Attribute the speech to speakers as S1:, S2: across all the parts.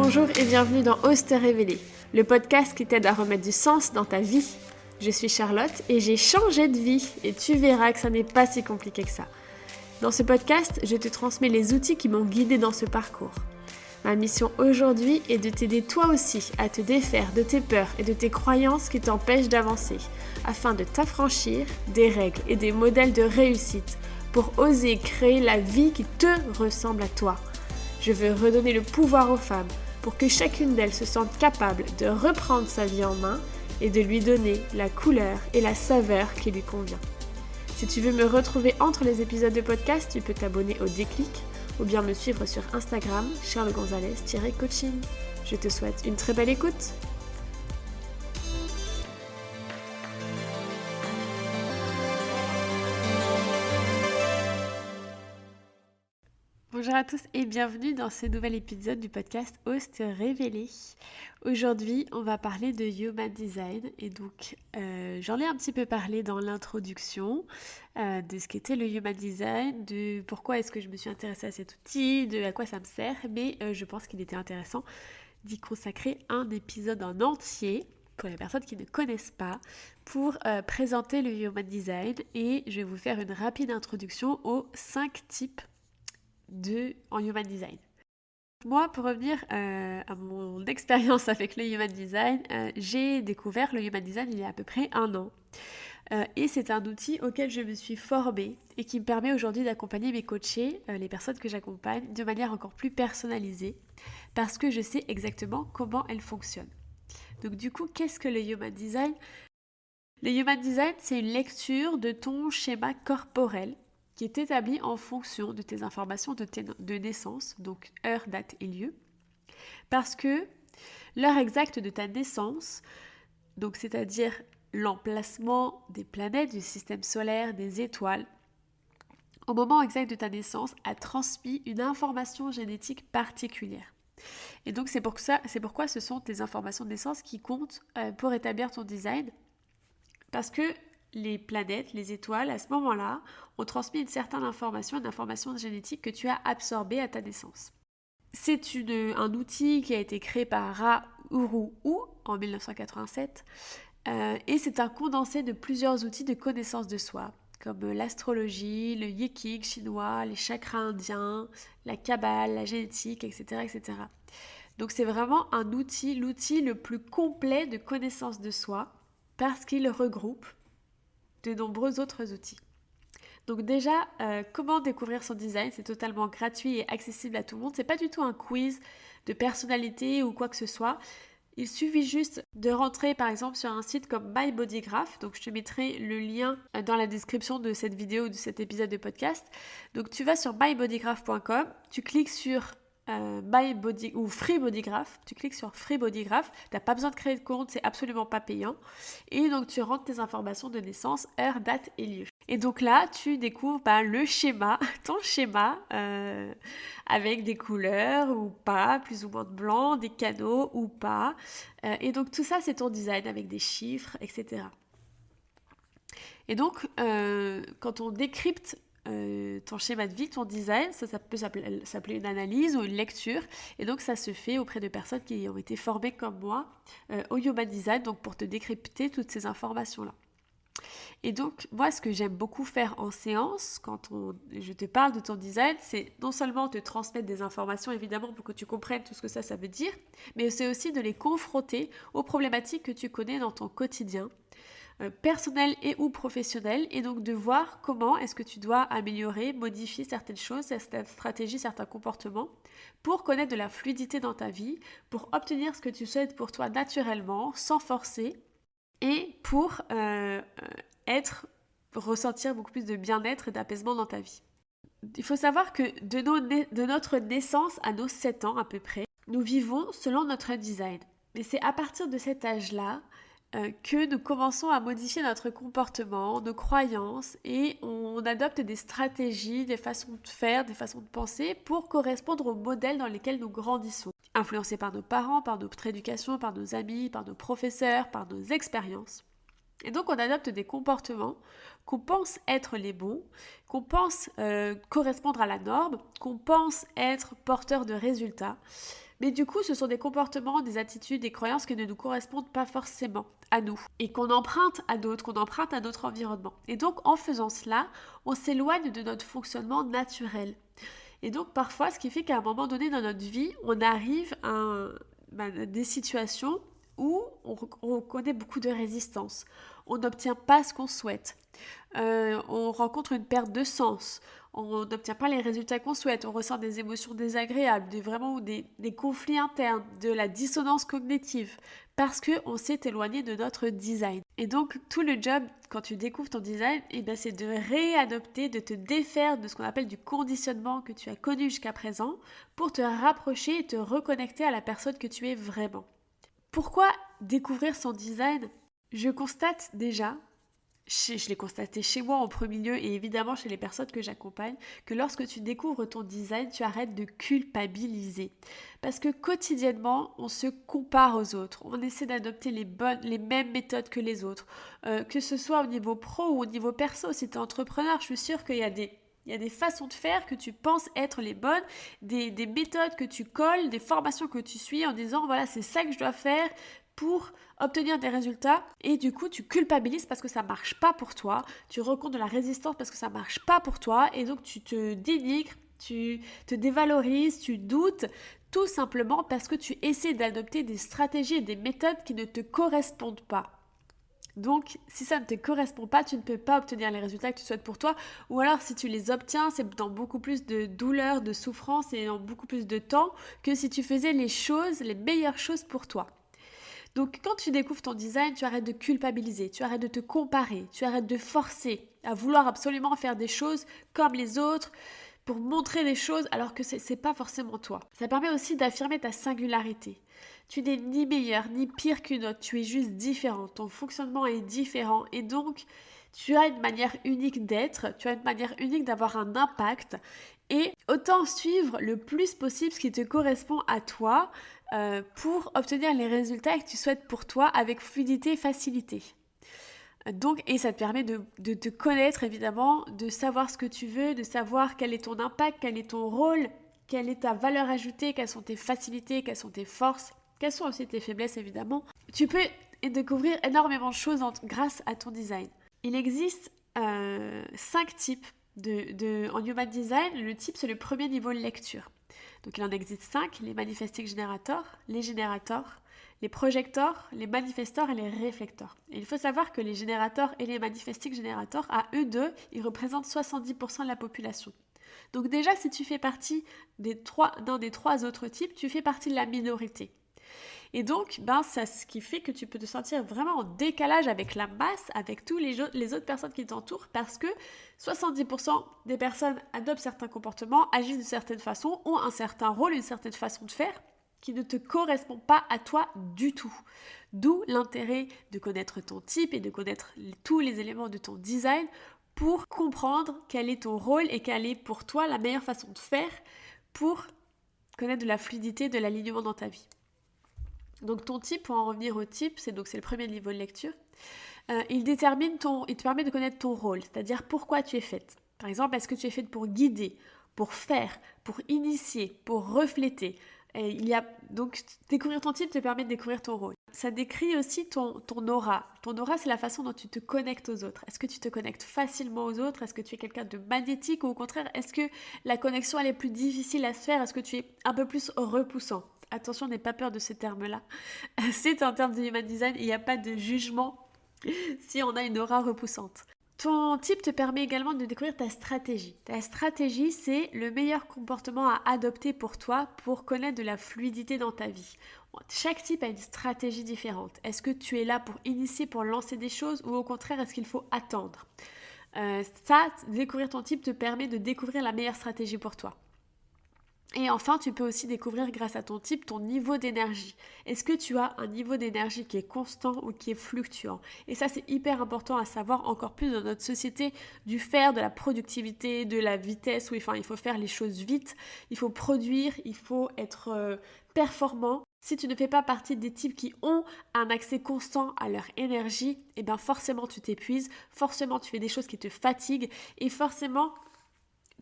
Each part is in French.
S1: Bonjour et bienvenue dans Ose te révéler, le podcast qui t'aide à remettre du sens dans ta vie. Je suis Charlotte et j'ai changé de vie et tu verras que ça n'est pas si compliqué que ça. Dans ce podcast, je te transmets les outils qui m'ont guidée dans ce parcours. Ma mission aujourd'hui est de t'aider toi aussi à te défaire de tes peurs et de tes croyances qui t'empêchent d'avancer, afin de t'affranchir des règles et des modèles de réussite pour oser créer la vie qui te ressemble à toi. Je veux redonner le pouvoir aux femmes pour que chacune d'elles se sente capable de reprendre sa vie en main et de lui donner la couleur et la saveur qui lui convient. Si tu veux me retrouver entre les épisodes de podcast, tu peux t'abonner au Déclic ou bien me suivre sur Instagram, charlesgonzalez-coaching. Je te souhaite une très belle écoute. Bonjour à tous et bienvenue dans ce nouvel épisode du podcast Ose te révéler. Aujourd'hui, on va parler de Human Design et donc j'en ai un petit peu parlé dans l'introduction de ce qu'était le Human Design, de pourquoi est-ce que je me suis intéressée à cet outil, de à quoi ça me sert, mais je pense qu'il était intéressant d'y consacrer un épisode en entier pour les personnes qui ne connaissent pas, pour présenter le Human Design et je vais vous faire une rapide introduction aux 5 types en Human Design. Moi, pour revenir à mon expérience avec le Human Design, j'ai découvert le Human Design il y a à peu près 1 an. Et c'est un outil auquel je me suis formée et qui me permet aujourd'hui d'accompagner mes coachés, les personnes que j'accompagne, de manière encore plus personnalisée, parce que je sais exactement comment elle fonctionne. Donc du coup, qu'est-ce que le Human Design ? Le Human Design, c'est une lecture de ton schéma corporel qui est établi en fonction de tes informations de naissance, donc heure, date et lieu. Parce que l'heure exacte de ta naissance, donc c'est-à-dire l'emplacement des planètes, du système solaire, des étoiles, au moment exact de ta naissance, a transmis une information génétique particulière. Et donc c'est pourquoi ce sont tes informations de naissance qui comptent pour établir ton design. Parce que les planètes, les étoiles, à ce moment-là, ont transmis une certaine information, une information génétique que tu as absorbée à ta naissance. C'est un outil qui a été créé par Ra Uru Hu en 1987 et c'est un condensé de plusieurs outils de connaissance de soi, comme l'astrologie, le Yiking chinois, les chakras indiens, la Kabbale, la génétique, etc., etc. Donc c'est vraiment l'outil le plus complet de connaissance de soi parce qu'il regroupe de nombreux autres outils. Donc déjà, comment découvrir son design ? C'est totalement gratuit et accessible à tout le monde. C'est pas du tout un quiz de personnalité ou quoi que ce soit. Il suffit juste de rentrer par exemple sur un site comme MyBodygraph. Donc je te mettrai le lien dans la description de cette vidéo ou de cet épisode de podcast. Donc tu vas sur mybodygraph.com, tu cliques sur Free Bodygraph, tu cliques sur Free Bodygraph, t'as pas besoin de créer de compte, c'est absolument pas payant, et donc tu rentres tes informations de naissance, heure, date et lieu. Et donc là, tu découvres le schéma, ton schéma, avec des couleurs ou pas, plus ou moins de blanc, des canaux ou pas, et donc tout ça c'est ton design avec des chiffres, etc. Et donc, quand on décrypte ton schéma de vie, ton design, ça peut s'appeler une analyse ou une lecture, et donc ça se fait auprès de personnes qui ont été formées comme moi au Human Design, donc pour te décrypter toutes ces informations-là. Et donc moi ce que j'aime beaucoup faire en séance quand je te parle de ton design, c'est non seulement te transmettre des informations évidemment pour que tu comprennes tout ce que ça veut dire, mais c'est aussi de les confronter aux problématiques que tu connais dans ton quotidien, personnel et ou professionnel, et donc de voir comment est-ce que tu dois améliorer, modifier certaines choses, certaines stratégies, certains comportements pour connaître de la fluidité dans ta vie, pour obtenir ce que tu souhaites pour toi naturellement, sans forcer, et pour ressentir beaucoup plus de bien-être et d'apaisement dans ta vie. Il faut savoir que de notre naissance à nos 7 ans à peu près, nous vivons selon notre design. Et c'est à partir de cet âge-là que nous commençons à modifier notre comportement, nos croyances, et on adopte des stratégies, des façons de faire, des façons de penser pour correspondre aux modèles dans lesquels nous grandissons. Influencés par nos parents, par notre éducation, par nos amis, par nos professeurs, par nos expériences. Et donc on adopte des comportements qu'on pense être les bons, qu'on pense correspondre à la norme, qu'on pense être porteurs de résultats, Mais du coup, ce sont des comportements, des attitudes, des croyances qui ne nous correspondent pas forcément à nous et qu'on emprunte à d'autres, qu'on emprunte à notre environnement. Et donc, en faisant cela, on s'éloigne de notre fonctionnement naturel. Et donc, parfois, ce qui fait qu'à un moment donné dans notre vie, on arrive à des situations où on connaît beaucoup de résistance. On n'obtient pas ce qu'on souhaite. On rencontre une perte de sens. On n'obtient pas les résultats qu'on souhaite. On ressent des émotions désagréables, des conflits internes, de la dissonance cognitive, parce qu'on s'est éloigné de notre design. Et donc, tout le job, quand tu découvres ton design, c'est de réadopter, de te défaire de ce qu'on appelle du conditionnement que tu as connu jusqu'à présent, pour te rapprocher et te reconnecter à la personne que tu es vraiment. Pourquoi découvrir son design ? Je constate déjà, je l'ai constaté chez moi en premier lieu et évidemment chez les personnes que j'accompagne, que lorsque tu découvres ton design, tu arrêtes de culpabiliser. Parce que quotidiennement, on se compare aux autres. On essaie d'adopter les mêmes méthodes que les autres. Que ce soit au niveau pro ou au niveau perso. Si tu es entrepreneur, je suis sûre qu'il y a des façons de faire que tu penses être les bonnes, des méthodes que tu colles, des formations que tu suis en disant voilà, c'est ça que je dois faire pour obtenir des résultats et du coup tu culpabilises parce que ça marche pas pour toi, tu rencontres de la résistance parce que ça marche pas pour toi et donc tu te dénigres, tu te dévalorises, tu doutes tout simplement parce que tu essaies d'adopter des stratégies et des méthodes qui ne te correspondent pas. Donc, si ça ne te correspond pas, tu ne peux pas obtenir les résultats que tu souhaites pour toi. Ou alors, si tu les obtiens, c'est dans beaucoup plus de douleur, de souffrance et dans beaucoup plus de temps que si tu faisais les meilleures choses pour toi. Donc, quand tu découvres ton design, tu arrêtes de culpabiliser, tu arrêtes de te comparer, tu arrêtes de forcer à vouloir absolument faire des choses comme les autres pour montrer des choses alors que c'est pas forcément toi. Ça permet aussi d'affirmer ta singularité. Tu n'es ni meilleur ni pire qu'une autre, tu es juste différent, ton fonctionnement est différent et donc tu as une manière unique d'être, tu as une manière unique d'avoir un impact et autant suivre le plus possible ce qui te correspond à toi pour obtenir les résultats que tu souhaites pour toi avec fluidité et facilité. Donc, et ça te permet de te connaître évidemment, de savoir ce que tu veux, de savoir quel est ton impact, quel est ton rôle, quelle est ta valeur ajoutée, quelles sont tes facilités, quelles sont tes forces, quelles sont aussi tes faiblesses évidemment. Tu peux découvrir énormément de choses grâce à ton design. Il existe 5 types en Human Design. Le type, c'est le premier niveau de lecture. Donc il en existe 5, les Manifesting Generators, les générateurs, les projecteurs, les manifestors et les réflecteurs. Et il faut savoir que les générateurs et les manifesting générateurs, à eux deux, ils représentent 70% de la population. Donc déjà, si tu fais partie d'un des 3 autres types, tu fais partie de la minorité. Et donc, c'est ce qui fait que tu peux te sentir vraiment en décalage avec la masse, avec tous les autres personnes qui t'entourent, parce que 70% des personnes adoptent certains comportements, agissent d'une certaine façon, ont un certain rôle, une certaine façon de faire, qui ne te correspond pas à toi du tout. D'où l'intérêt de connaître ton type et de connaître tous les éléments de ton design pour comprendre quel est ton rôle et quelle est pour toi la meilleure façon de faire pour connaître de la fluidité, de l'alignement dans ta vie. Donc ton type, pour en revenir au type, c'est le premier niveau de lecture, il te permet de connaître ton rôle, c'est-à-dire pourquoi tu es faite. Par exemple, est-ce que tu es faite pour guider, pour faire, pour initier, pour refléter. Donc, découvrir ton type te permet de découvrir ton rôle. Ça décrit aussi ton aura. Ton aura, c'est la façon dont tu te connectes aux autres. Est-ce que tu te connectes facilement aux autres ? Est-ce que tu es quelqu'un de magnétique ? Ou au contraire, est-ce que la connexion, elle est plus difficile à se faire ? Est-ce que tu es un peu plus repoussant ? Attention, n'aie pas peur de ces termes-là. C'est un terme de Human Design, il n'y a pas de jugement si on a une aura repoussante. Ton type te permet également de découvrir ta stratégie. Ta stratégie, c'est le meilleur comportement à adopter pour toi pour connaître de la fluidité dans ta vie. Chaque type a une stratégie différente. Est-ce que tu es là pour initier, pour lancer des choses ou au contraire, est-ce qu'il faut attendre ? Découvrir ton type te permet de découvrir la meilleure stratégie pour toi. Et enfin, tu peux aussi découvrir grâce à ton type ton niveau d'énergie. Est-ce que tu as un niveau d'énergie qui est constant ou qui est fluctuant ? Et ça, c'est hyper important à savoir encore plus dans notre société du faire, de la productivité, de la vitesse, où il faut faire les choses vite, il faut produire, il faut être performant. Si tu ne fais pas partie des types qui ont un accès constant à leur énergie, forcément tu t'épuises, forcément tu fais des choses qui te fatiguent et forcément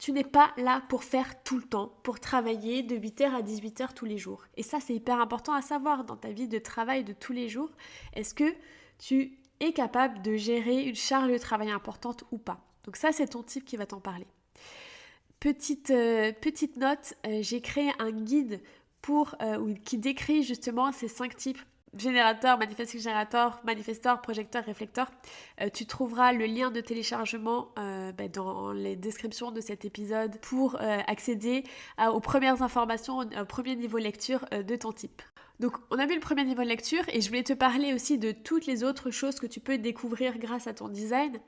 S1: tu n'es pas là pour faire tout le temps, pour travailler de 8h à 18h tous les jours. Et ça, c'est hyper important à savoir dans ta vie de travail de tous les jours. Est-ce que tu es capable de gérer une charge de travail importante ou pas? Donc ça, c'est ton type qui va t'en parler. Petite note, j'ai créé un guide qui décrit justement ces 5 types: générateur, manifesting générateur, manifesteur, projecteur, réflecteur. Tu trouveras le lien de téléchargement dans les descriptions de cet épisode pour accéder aux premières informations, au premier niveau lecture de ton type. Donc on a vu le premier niveau de lecture et je voulais te parler aussi de toutes les autres choses que tu peux découvrir grâce à ton design.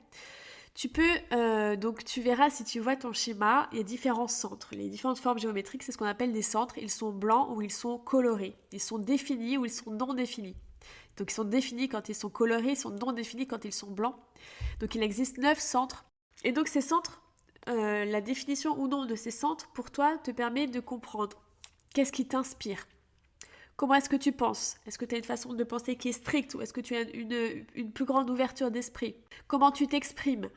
S1: Tu peux, donc tu verras si tu vois ton schéma, il y a différents centres. Les différentes formes géométriques, c'est ce qu'on appelle des centres. Ils sont blancs ou ils sont colorés. Ils sont définis ou ils sont non définis. Donc ils sont définis quand ils sont colorés, ils sont non définis quand ils sont blancs. Donc il existe 9 centres. Et donc ces centres, la définition ou non de ces centres, pour toi, te permet de comprendre qu'est-ce qui t'inspire. Comment est-ce que tu penses? Est-ce que tu as une façon de penser qui est stricte ou est-ce que tu as une plus grande ouverture d'esprit? Comment tu t'exprimes?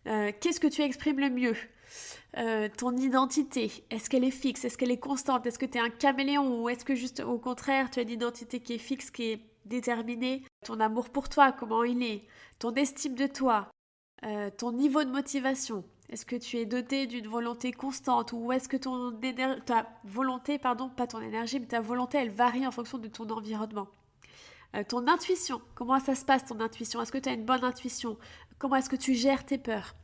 S1: Qu'est-ce que tu exprimes le mieux? Ton identité, est-ce qu'elle est fixe? Est-ce qu'elle est constante? Est-ce que tu es un caméléon ou est-ce que juste au contraire tu as une identité qui est fixe, qui est déterminée? Ton amour pour toi, comment il est? Ton estime de toi? Ton niveau de motivation? Est-ce que tu es doté d'une volonté constante ou est-ce que ta volonté, pardon, pas ton énergie, mais ta volonté, elle varie en fonction de ton environnement? Ton intuition, comment ça se passe ton intuition? Est-ce que tu as une bonne intuition? Comment est-ce que tu gères tes peurs?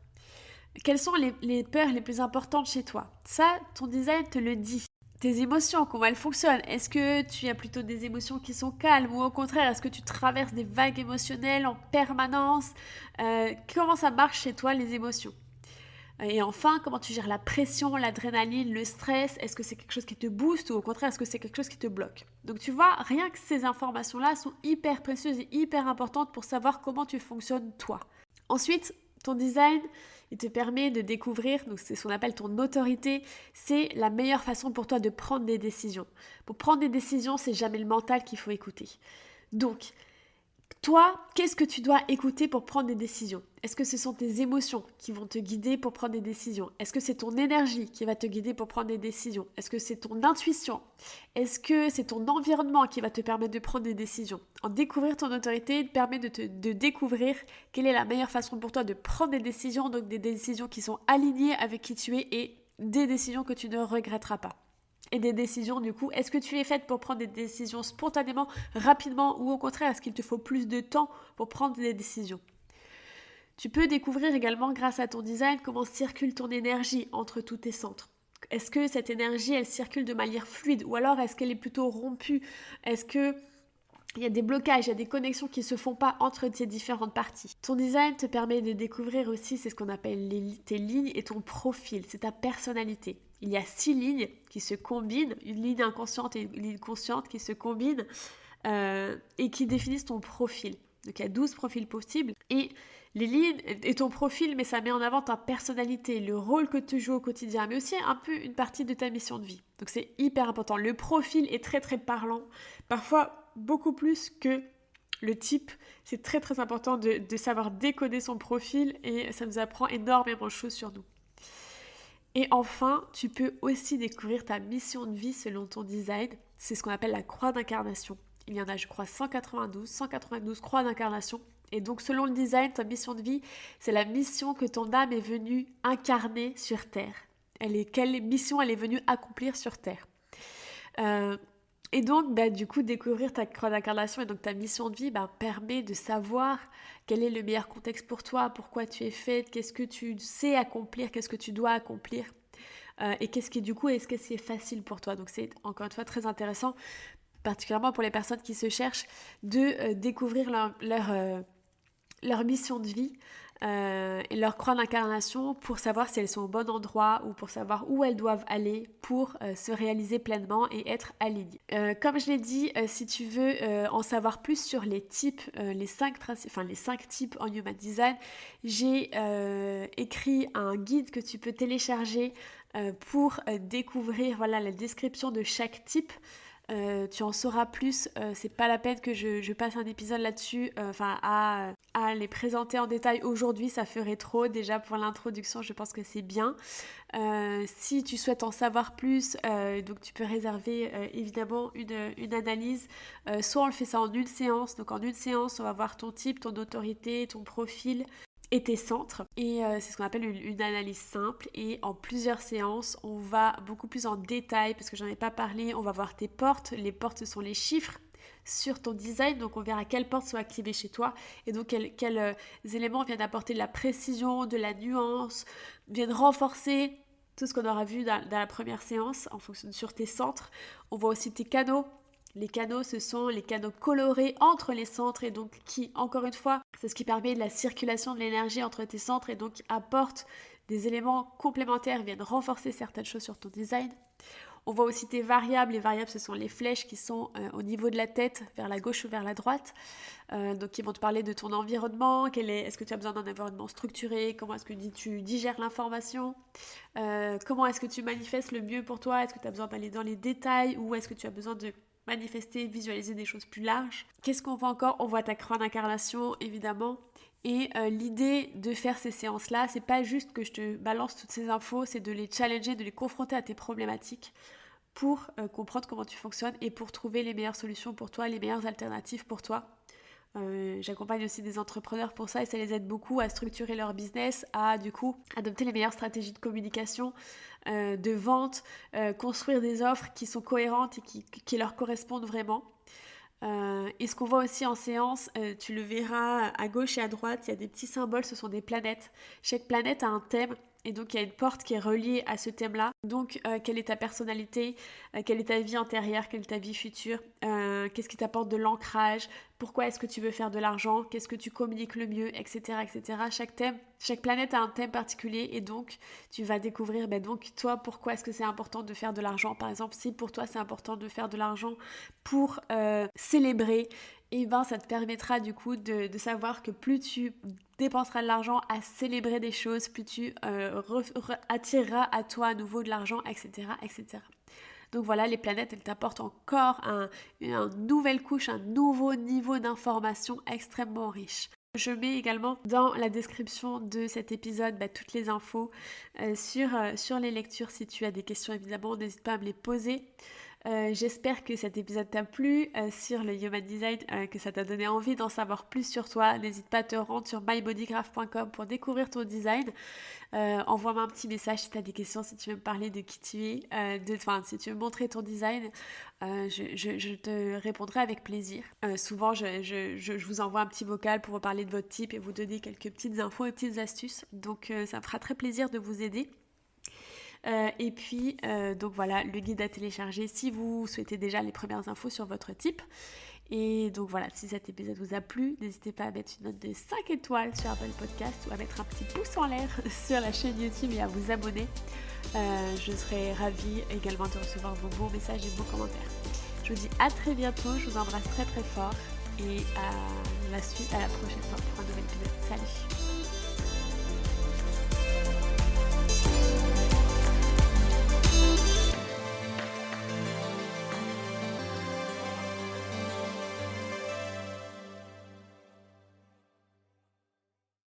S1: Quelles sont les peurs les plus importantes chez toi? Ça, ton design te le dit. Tes émotions, comment elles fonctionnent? Est-ce que tu as plutôt des émotions qui sont calmes ou au contraire, est-ce que tu traverses des vagues émotionnelles en permanence? Comment ça marche chez toi les émotions? Et enfin, comment tu gères la pression, l'adrénaline, le stress? Est-ce que c'est quelque chose qui te booste ou au contraire, est-ce que c'est quelque chose qui te bloque? Donc tu vois, rien que ces informations-là sont hyper précieuses et hyper importantes pour savoir comment tu fonctionnes toi. Ensuite, ton design, il te permet de découvrir, donc c'est ce qu'on appelle ton autorité, c'est la meilleure façon pour toi de prendre des décisions. Pour prendre des décisions, c'est jamais le mental qu'il faut écouter. Donc, toi, qu'est-ce que tu dois écouter pour prendre des décisions? Est-ce que ce sont tes émotions qui vont te guider pour prendre des décisions? Est-ce que c'est ton énergie qui va te guider pour prendre des décisions? Est-ce que c'est ton intuition? Est-ce que c'est ton environnement qui va te permettre de prendre des décisions? En découvrir ton autorité te permet de découvrir quelle est la meilleure façon pour toi de prendre des décisions, donc des décisions qui sont alignées avec qui tu es et des décisions que tu ne regretteras pas. Et des décisions, du coup, est-ce que tu es faite pour prendre des décisions spontanément, rapidement, ou au contraire, est-ce qu'il te faut plus de temps pour prendre des décisions? Tu peux découvrir également, grâce à ton design, comment circule ton énergie entre tous tes centres. Est-ce que cette énergie, elle circule de manière fluide, ou alors est-ce qu'elle est plutôt rompue? Est-ce que il y a des blocages, il y a des connexions qui ne se font pas entre ces différentes parties. Ton design te permet de découvrir aussi, c'est ce qu'on appelle tes lignes et ton profil, c'est ta personnalité. Il y a 6 lignes qui se combinent, une ligne inconsciente et une ligne consciente qui se combinent et qui définissent ton profil. Donc il y a 12 profils possibles et les lignes et ton profil, mais ça met en avant ta personnalité, le rôle que tu joues au quotidien, mais aussi un peu une partie de ta mission de vie. Donc c'est hyper important. Le profil est très très parlant, parfois beaucoup plus que le type. C'est très très important de savoir décoder son profil et ça nous apprend énormément de choses sur nous. Et enfin, tu peux aussi découvrir ta mission de vie selon ton design. C'est ce qu'on appelle la croix d'incarnation. Il y en a, je crois, 192 croix d'incarnation. Et donc, selon le design, ta mission de vie, c'est la mission que ton âme est venue incarner sur Terre. Quelle mission elle est venue accomplir sur Terre. Et donc, du coup, découvrir ta croix d'incarnation et donc ta mission de vie permet de savoir quel est le meilleur contexte pour toi, pourquoi tu es faite, qu'est-ce que tu sais accomplir, qu'est-ce que tu dois accomplir et qu'est-ce qui, du coup, est-ce que c'est facile pour toi. Donc, c'est encore une fois très intéressant, particulièrement pour les personnes qui se cherchent, de découvrir leur mission de vie et leur croix d'incarnation pour savoir si elles sont au bon endroit ou pour savoir où elles doivent aller pour se réaliser pleinement et être alignées. Comme je l'ai dit, si tu veux en savoir plus sur les types, les 5 types en Human Design, j'ai écrit un guide que tu peux télécharger pour découvrir la description de chaque type. Tu en sauras plus, c'est pas la peine que je passe un épisode là-dessus, à à les présenter en détail aujourd'hui, ça ferait trop. Déjà pour l'introduction, je pense que c'est bien. Si tu souhaites en savoir plus, donc tu peux réserver évidemment une analyse. Soit on le fait ça en une séance. Donc en une séance, on va voir ton type, ton autorité, ton profil et tes centres. Et c'est ce qu'on appelle une analyse simple. Et en plusieurs séances, on va beaucoup plus en détail, parce que j'en ai pas parlé, on va voir tes portes. Les portes, ce sont les chiffres sur ton design, donc on verra quelles portes sont activées chez toi et donc quels éléments viennent apporter de la précision, de la nuance, viennent renforcer tout ce qu'on aura vu dans la première séance en fonction sur tes centres. On voit aussi tes canaux. Les canaux, ce sont les canaux colorés entre les centres et donc qui, encore une fois, c'est ce qui permet de la circulation de l'énergie entre tes centres et donc apporte des éléments complémentaires, viennent renforcer certaines choses sur ton design. On voit aussi tes variables. Les variables, ce sont les flèches qui sont au niveau de la tête, vers la gauche ou vers la droite. Donc, qui vont te parler de ton environnement. Est-ce que tu as besoin d'un environnement structuré? Comment est-ce que tu digères l'information? Comment est-ce que tu manifestes le mieux pour toi? Est-ce que tu as besoin d'aller dans les détails ou est-ce que tu as besoin de manifester, visualiser des choses plus larges? Qu'est-ce qu'on voit encore? On voit ta croix d'incarnation, évidemment. Et l'idée de faire ces séances-là, c'est pas juste que je te balance toutes ces infos, c'est de les challenger, de les confronter à tes problématiques pour comprendre comment tu fonctionnes et pour trouver les meilleures solutions pour toi, les meilleures alternatives pour toi. J'accompagne aussi des entrepreneurs pour ça et ça les aide beaucoup à structurer leur business, à du coup adopter les meilleures stratégies de communication, de vente, construire des offres qui sont cohérentes et qui leur correspondent vraiment. Et ce qu'on voit aussi en séance, tu le verras à gauche et à droite, il y a des petits symboles, ce sont des planètes. Chaque planète a un thème et donc il y a une porte qui est reliée à ce thème-là. Donc quelle est ta personnalité, quelle est ta vie antérieure, quelle est ta vie future, qu'est-ce qui t'apporte de l'ancrage, pourquoi est-ce que tu veux faire de l'argent, qu'est-ce que tu communiques le mieux, etc. etc. Chaque planète a un thème particulier et donc tu vas découvrir donc toi pourquoi est-ce que c'est important de faire de l'argent. Par exemple, si pour toi c'est important de faire de l'argent pour célébrer, et ça te permettra du coup de savoir que plus tu dépenseras de l'argent à célébrer des choses, plus tu attireras à toi à nouveau de l'argent, etc. etc. Donc voilà, les planètes, elles t'apportent encore une nouvelle couche, un nouveau niveau d'information extrêmement riche. Je mets également dans la description de cet épisode toutes les infos sur les lectures. Si tu as des questions, évidemment, n'hésite pas à me les poser. J'espère que cet épisode t'a plu sur le Human Design, que ça t'a donné envie d'en savoir plus sur toi. N'hésite pas à te rendre sur mybodygraph.com pour découvrir ton design. Envoie-moi un petit message si tu as des questions, si tu veux me parler de qui tu es, si tu veux montrer ton design, je te répondrai avec plaisir. Souvent, je vous envoie un petit vocal pour vous parler de votre type et vous donner quelques petites infos et petites astuces. Donc, ça me fera très plaisir de vous aider. Et puis, donc voilà, le guide à télécharger si vous souhaitez déjà les premières infos sur votre type. Et donc voilà, si cet épisode vous a plu, n'hésitez pas à mettre une note de 5 étoiles sur Apple Podcast ou à mettre un petit pouce en l'air sur la chaîne YouTube et à vous abonner. Je serai ravie également de recevoir vos beaux messages et vos commentaires. Je vous dis à très bientôt, je vous embrasse très très fort et à la prochaine fois pour un nouvel épisode. Salut!